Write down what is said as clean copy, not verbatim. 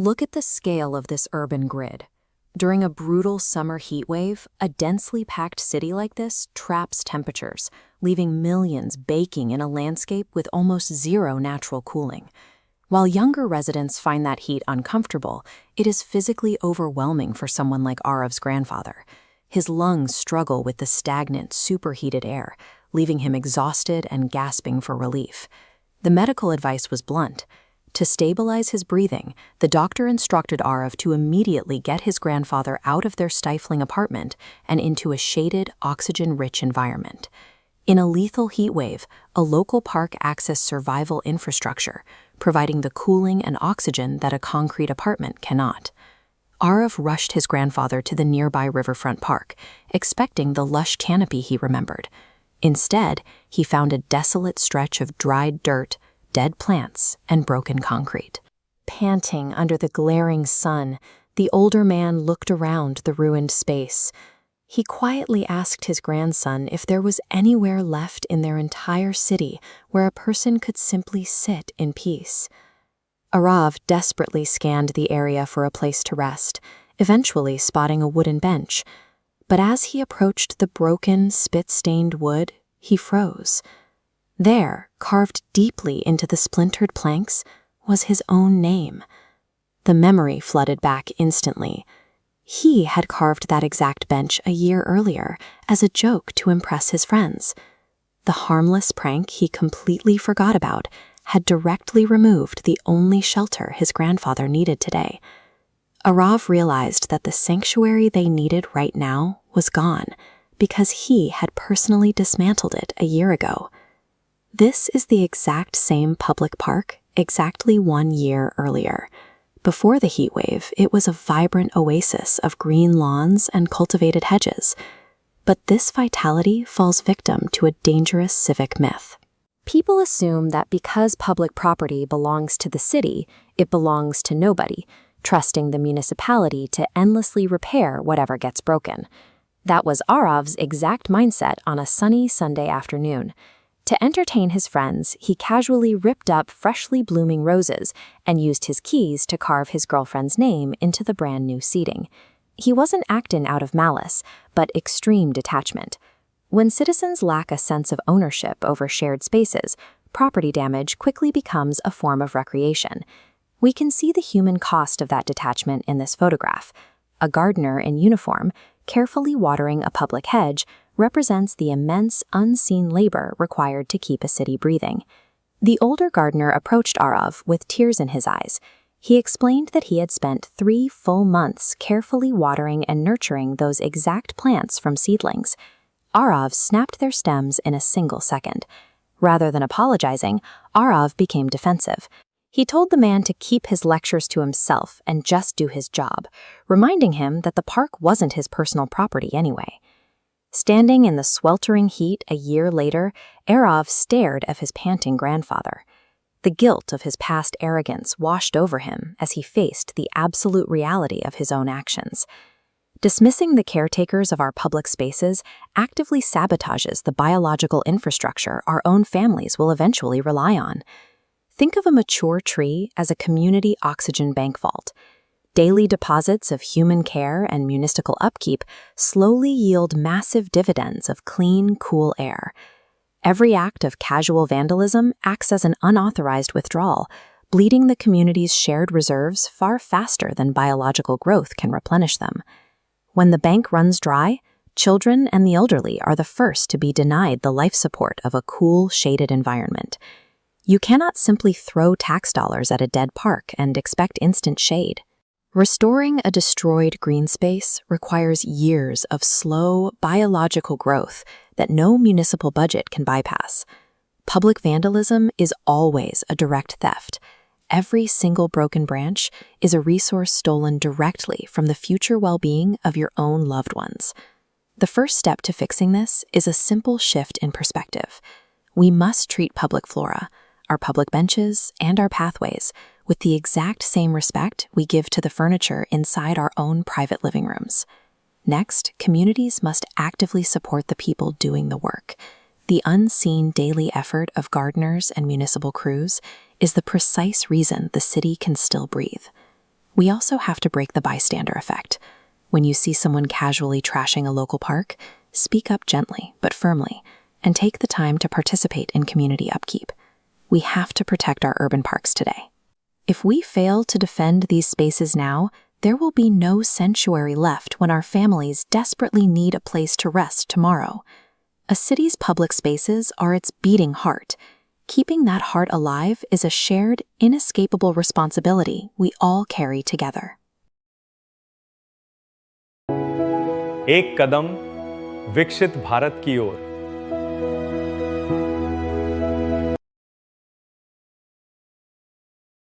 Look at the scale of this urban grid. During a brutal summer heat wave, a densely packed city like this traps temperatures, leaving millions baking in a landscape with almost zero natural cooling. While younger residents find that heat uncomfortable, it is physically overwhelming for someone like Aarav's grandfather. His lungs struggle with the stagnant, superheated air, leaving him exhausted and gasping for relief. The medical advice was blunt. To stabilize his breathing, the doctor instructed Aarav to immediately get his grandfather out of their stifling apartment and into a shaded, oxygen-rich environment. In a lethal heat wave, a local park acts as survival infrastructure, providing the cooling and oxygen that a concrete apartment cannot. Aarav rushed his grandfather to the nearby riverfront park, expecting the lush canopy he remembered. Instead, he found a desolate stretch of dried dirt, dead plants, and broken concrete. Panting under the glaring sun, the older man looked around the ruined space. He quietly asked his grandson if there was anywhere left in their entire city where a person could simply sit in peace. Aarav desperately scanned the area for a place to rest, eventually spotting a wooden bench. But as he approached the broken, spit-stained wood, he froze. There, carved deeply into the splintered planks, was his own name. The memory flooded back instantly. He had carved that exact bench a year earlier as a joke to impress his friends. The harmless prank he completely forgot about had directly removed the only shelter his grandfather needed today. Aarav realized that the sanctuary they needed right now was gone because he had personally dismantled it a year ago. This is the exact same public park exactly 1 year earlier. Before the heat wave, it was a vibrant oasis of green lawns and cultivated hedges. But this vitality falls victim to a dangerous civic myth. People assume that because public property belongs to the city, it belongs to nobody, trusting the municipality to endlessly repair whatever gets broken. That was Aarav's exact mindset on a sunny Sunday afternoon. To entertain his friends, he casually ripped up freshly blooming roses and used his keys to carve his girlfriend's name into the brand new seating. He wasn't acting out of malice, but extreme detachment. When citizens lack a sense of ownership over shared spaces, property damage quickly becomes a form of recreation. We can see the human cost of that detachment in this photograph. A gardener in uniform, carefully watering a public hedge, represents the immense, unseen labor required to keep a city breathing. The older gardener approached Aarav with tears in his eyes. He explained that he had spent 3 full months carefully watering and nurturing those exact plants from seedlings. Aarav snapped their stems in a single second. Rather than apologizing, Aarav became defensive. He told the man to keep his lectures to himself and just do his job, reminding him that the park wasn't his personal property anyway. Standing in the sweltering heat a year later, Aarav stared at his panting grandfather. The guilt of his past arrogance washed over him as he faced the absolute reality of his own actions. Dismissing the caretakers of our public spaces actively sabotages the biological infrastructure our own families will eventually rely on. Think of a mature tree as a community oxygen bank vault. Daily deposits of human care and municipal upkeep slowly yield massive dividends of clean, cool air. Every act of casual vandalism acts as an unauthorized withdrawal, bleeding the community's shared reserves far faster than biological growth can replenish them. When the bank runs dry, children and the elderly are the first to be denied the life support of a cool, shaded environment. You cannot simply throw tax dollars at a dead park and expect instant shade. Restoring a destroyed green space requires years of slow, biological growth that no municipal budget can bypass. Public vandalism is always a direct theft. Every single broken branch is a resource stolen directly from the future well-being of your own loved ones. The first step to fixing this is a simple shift in perspective. We must treat public flora, our public benches, and our pathways with the exact same respect we give to the furniture inside our own private living rooms. Next, communities must actively support the people doing the work. The unseen daily effort of gardeners and municipal crews is the precise reason the city can still breathe. We also have to break the bystander effect. When you see someone casually trashing a local park, speak up gently but firmly, and take the time to participate in community upkeep. We have to protect our urban parks today. If we fail to defend these spaces now, there will be no sanctuary left when our families desperately need a place to rest tomorrow. A city's public spaces are its beating heart. Keeping that heart alive is a shared, inescapable responsibility we all carry together. एक कदम विकसित भारत की ओर।